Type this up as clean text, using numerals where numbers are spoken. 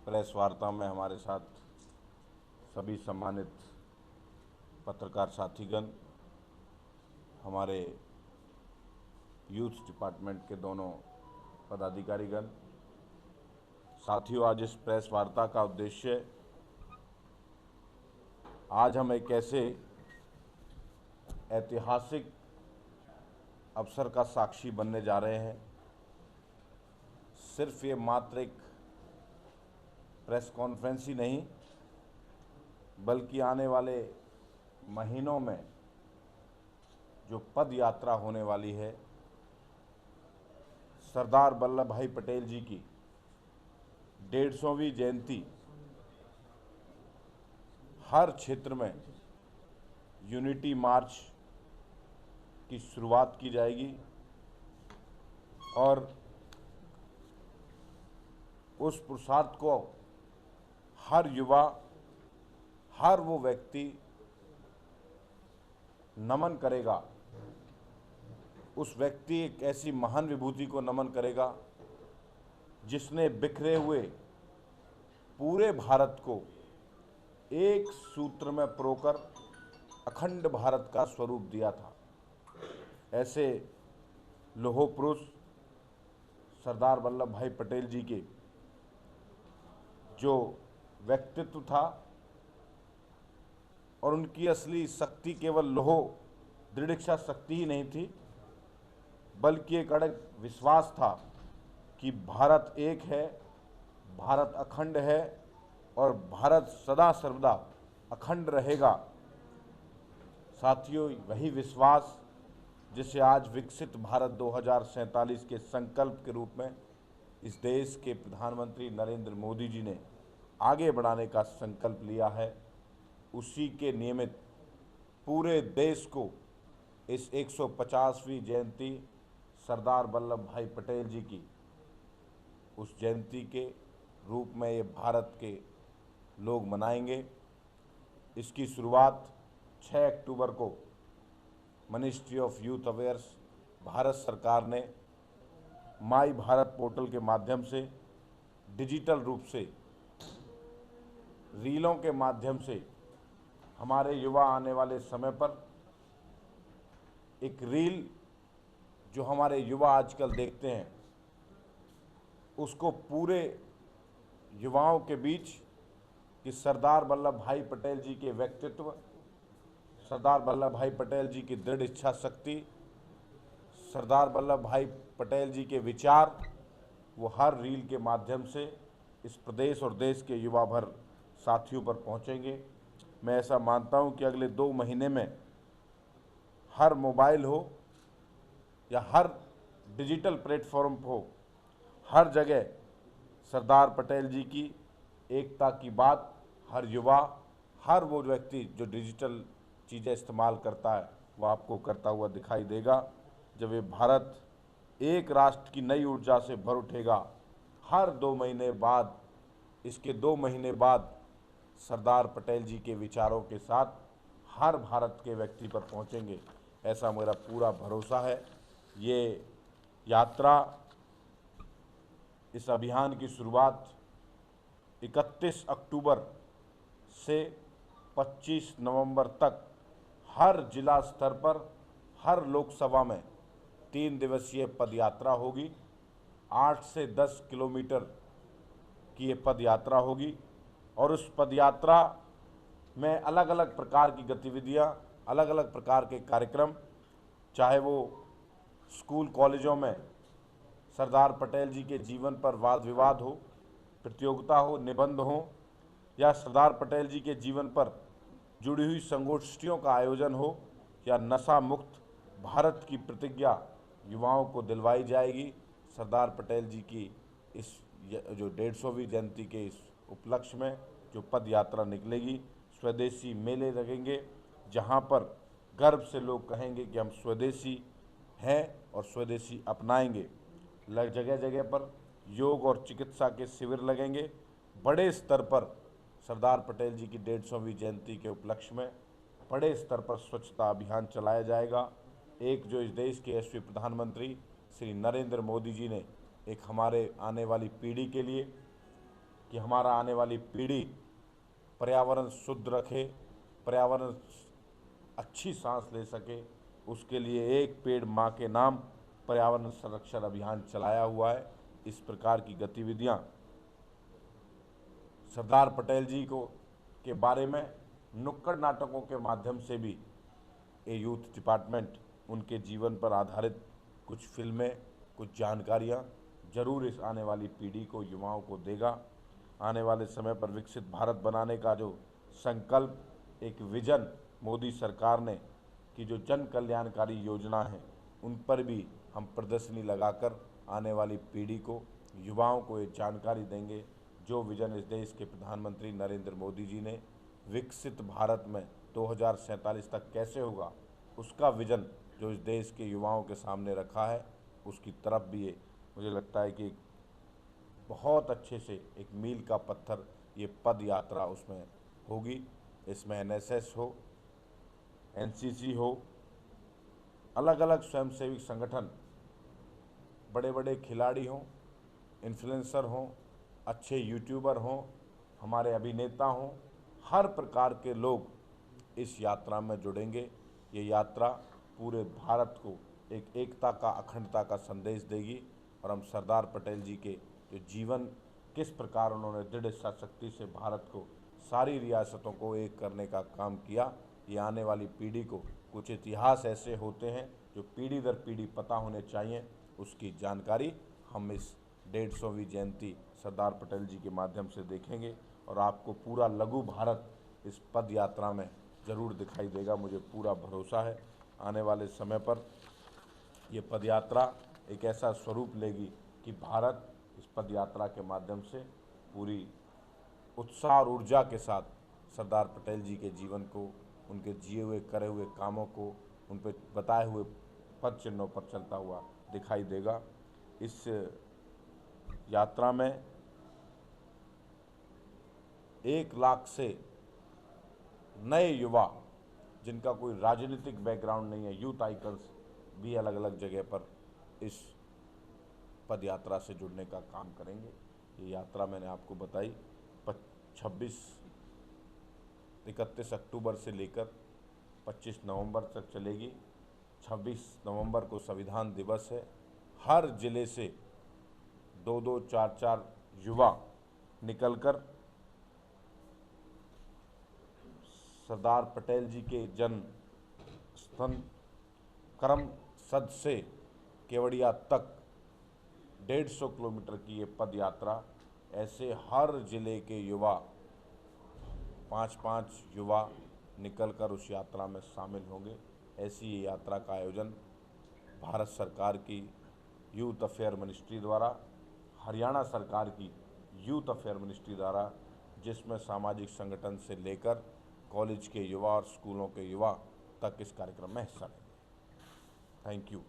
Press वार्ता में हमारे साथ सभी सम्मानित पत्रकार साथीगण, हमारे यूथ डिपार्टमेंट के दोनों पदाधिकारीगण। साथियों, आज इस प्रेस वार्ता का उद्देश्य, आज हम एक ऐसे ऐतिहासिक अवसर का साक्षी बनने जा रहे हैं। सिर्फ ये मात्र एक प्रेस कॉन्फ्रेंस ही नहीं, बल्कि आने वाले महीनों में जो पद यात्रा होने वाली है, सरदार वल्लभ भाई पटेल जी की 150वीं जयंती, हर क्षेत्र में यूनिटी मार्च की शुरुआत की जाएगी और उस पुरुषार्थ को हर युवा, हर वो व्यक्ति नमन करेगा। उस व्यक्ति एक ऐसी महान विभूति को नमन करेगा जिसने बिखरे हुए पूरे भारत को एक सूत्र में परोकर अखंड भारत का स्वरूप दिया था। ऐसे लौह पुरुष सरदार वल्लभ भाई पटेल जी के जो व्यक्तित्व था, और उनकी असली शक्ति केवल लौह दृढ़ इच्छा शक्ति ही नहीं थी, बल्कि एक अड़ग विश्वास था कि भारत एक है, भारत अखंड है और भारत सदा सर्वदा अखंड रहेगा। साथियों, वही विश्वास जिसे आज विकसित भारत 2047 के संकल्प के रूप में इस देश के प्रधानमंत्री नरेंद्र मोदी जी ने आगे बढ़ाने का संकल्प लिया है, उसी के नियमित पूरे देश को इस 150वीं जयंती सरदार वल्लभ भाई पटेल जी की उस जयंती के रूप में ये भारत के लोग मनाएंगे। इसकी शुरुआत 6 अक्टूबर को ministry of youth affairs Bharat सरकार ने माई भारत पोर्टल के माध्यम से, डिजिटल रूप से, रीलों के माध्यम से हमारे युवा आने वाले समय पर एक रील जो हमारे युवा आजकल देखते हैं, उसको पूरे युवाओं के बीच कि सरदार वल्लभ भाई पटेल जी के व्यक्तित्व, सरदार वल्लभ भाई पटेल जी की दृढ़ इच्छा शक्ति, सरदार वल्लभ भाई पटेल जी के विचार, वो हर रील के माध्यम से इस प्रदेश और देश के युवा भर साथियों पर पहुंचेंगे। मैं ऐसा मानता हूं कि अगले 2 महीने में हर मोबाइल हो या हर डिजिटल प्लेटफॉर्म हो, हर जगह सरदार पटेल जी की एकता की बात हर युवा, हर वो व्यक्ति जो डिजिटल चीज़ें इस्तेमाल करता है, वो आपको करता हुआ दिखाई देगा। जब ये भारत एक राष्ट्र की नई ऊर्जा से भर उठेगा, हर 2 महीने बाद, इसके 2 महीने बाद सरदार पटेल जी के विचारों के साथ हर भारत के व्यक्ति पर पहुंचेंगे, ऐसा मेरा पूरा भरोसा है। ये यात्रा, इस अभियान की शुरुआत 31 अक्टूबर से 25 नवंबर तक हर जिला स्तर पर, हर लोकसभा में 3 दिवसीय पद यात्रा होगी। 8 से 10 किलोमीटर की ये पद यात्रा होगी और उस पद यात्रा में अलग अलग प्रकार की गतिविधियां, अलग अलग प्रकार के कार्यक्रम, चाहे वो स्कूल कॉलेजों में सरदार पटेल जी के जीवन पर वाद विवाद हो, प्रतियोगिता हो, निबंध हो, या सरदार पटेल जी के जीवन पर जुड़ी हुई संगोष्ठियों का आयोजन हो, या नशा मुक्त भारत की प्रतिज्ञा युवाओं को दिलवाई जाएगी। सरदार पटेल जी की इस जो 150वीं जयंती के इस उपलक्ष्य में जो पद यात्रा निकलेगी, स्वदेशी मेले लगेंगे जहां पर गर्व से लोग कहेंगे कि हम स्वदेशी हैं और स्वदेशी अपनाएंगे। जगह जगह पर योग और चिकित्सा के शिविर लगेंगे। बड़े स्तर पर सरदार पटेल जी की 150वीं जयंती के उपलक्ष्य में बड़े स्तर पर स्वच्छता अभियान चलाया जाएगा। एक जो इस देश के यशस्वी प्रधानमंत्री श्री नरेंद्र मोदी जी ने एक हमारे आने वाली पीढ़ी के लिए कि हमारा आने वाली पीढ़ी पर्यावरण शुद्ध रखे, पर्यावरण अच्छी सांस ले सके, उसके लिए एक पेड़ माँ के नाम पर्यावरण संरक्षण अभियान चलाया हुआ है। इस प्रकार की गतिविधियाँ सरदार पटेल जी को के बारे में नुक्कड़ नाटकों के माध्यम से भी ये यूथ डिपार्टमेंट उनके जीवन पर आधारित कुछ फिल्में, कुछ जानकारियाँ जरूर इस आने वाली पीढ़ी को, युवाओं को देगा। आने वाले समय पर विकसित भारत बनाने का जो संकल्प, एक विजन मोदी सरकार ने कि जो जन कल्याणकारी योजना है, उन पर भी हम प्रदर्शनी लगाकर आने वाली पीढ़ी को, युवाओं को ये जानकारी देंगे। जो विजन इस देश के प्रधानमंत्री नरेंद्र मोदी जी ने विकसित भारत में 2047 तक कैसे होगा, उसका विजन जो इस देश के युवाओं के सामने रखा है, उसकी तरफ भी ये मुझे लगता है कि बहुत अच्छे से एक मील का पत्थर ये पद यात्रा उसमें होगी। इसमें एनएसएस हो, एनसीसी हो, अलग अलग स्वयंसेवी संगठन, बड़े बड़े खिलाड़ी हों, इन्फ्लुएंसर हों, अच्छे यूट्यूबर हों, हमारे अभिनेता हों, हर प्रकार के लोग इस यात्रा में जुड़ेंगे। ये यात्रा पूरे भारत को एक एकता का, अखंडता का संदेश देगी और हम सरदार पटेल जी के जो जीवन, किस प्रकार उन्होंने दृढ़ इच्छा शक्ति से भारत को, सारी रियासतों को एक करने का काम किया, ये आने वाली पीढ़ी को, कुछ इतिहास ऐसे होते हैं जो पीढ़ी दर पीढ़ी पता होने चाहिए, उसकी जानकारी हम इस 150वीं जयंती सरदार पटेल जी के माध्यम से देखेंगे और आपको पूरा लघु भारत इस पद यात्रा में ज़रूर दिखाई देगा। मुझे पूरा भरोसा है आने वाले समय पर ये पद यात्रा एक ऐसा स्वरूप लेगी कि भारत इस पद यात्रा के माध्यम से पूरी उत्साह और ऊर्जा के साथ सरदार पटेल जी के जीवन को, उनके जिए हुए करे हुए कामों को, उन पर बताए हुए पद चिन्हों पर चलता हुआ दिखाई देगा। इस यात्रा में 1 लाख से नए युवा, जिनका कोई राजनीतिक बैकग्राउंड नहीं है, यूथ आइकन्स भी अलग अलग जगह पर इस पद यात्रा से जुड़ने का काम करेंगे। ये यात्रा मैंने आपको बताई 31 अक्टूबर से लेकर 25 नवंबर तक चलेगी। 26 नवंबर को संविधान दिवस है। हर जिले से 2-2, 4-4 युवा निकलकर सरदार पटेल जी के जन्म स्थल करमसद से केवड़िया तक 150 किलोमीटर की ये पद यात्रा, ऐसे हर जिले के युवा 5-5 युवा निकलकर उस यात्रा में शामिल होंगे। ऐसी ये यात्रा का आयोजन भारत सरकार की यूथ अफेयर मिनिस्ट्री द्वारा, हरियाणा सरकार की यूथ अफेयर मिनिस्ट्री द्वारा, जिसमें सामाजिक संगठन से लेकर कॉलेज के युवा और स्कूलों के युवा तक इस कार्यक्रम में हिस्सा लेंगे। Thank you.